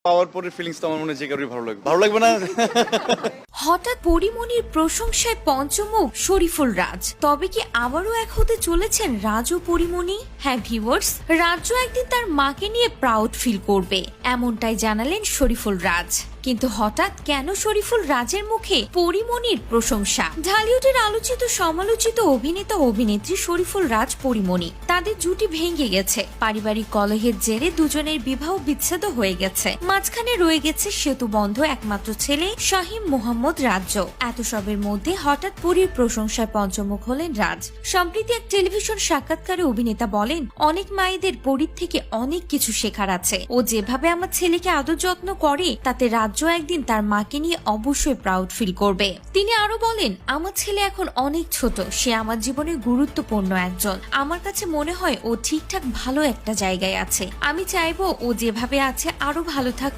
পাওয়ার পরের ফিলিংস তো আমার মনে হয় যে কারোরই ভালো লাগবে না। হঠাৎ পরিমণির প্রশংসায় পঞ্চমুখ শরীফুল রাজ, তবে কি আবারও এক হতে চলেছেন রাজ ও পরিমণি? হ্যাঁ ভিউয়ার্স, রাজ্য একদিন তার মাকে নিয়ে প্রাউড ফিল করবে, এমনটাই জানালেন শরীফুল রাজ। কিন্তু হঠাৎ কেন শরীফুল রাজের মুখে পরিমণির প্রশংসা? ঢালিউডের আলোচিত সমালোচিত অভিনেতা অভিনেত্রী শরীফুল রাজ পরিমণি, তাদের জুটি ভেঙে গেছে। পারিবারিক কলহের জেরে দুজনের বিবাহ বিচ্ছেদ হয়ে গেছে। মাঝখানে রয়ে গেছে সেতুবন্ধ একমাত্র ছেলে শাহিম মোহাম্মদ রাজ্য। এত সবের মধ্যে হঠাৎ পরীর প্রশংসায় পঞ্চমুখ হলেন রাজ। সম্প্রতি এক টেলিভিশন সাক্ষাৎকারে অভিনেতা বলেন, অনেক মায়েদের পরীর থেকে অনেক কিছু শেখার আছে। ও যেভাবে আমার ছেলেকে আদর যত্ন করে, তাতে রাজ্য একদিন তার মাকে নিয়ে অবশ্যই প্রাউড ফিল করবে। তিনি আরো বলেন, আমার ছেলে এখন অনেক ছোট, সে আমার জীবনে গুরুত্বপূর্ণ একজন। আমার কাছে মনে হয় ও ঠিকঠাক ভালো একটা জায়গায় আছে। আমি চাইবো ও যেভাবে আছে আরো ভালো থাক।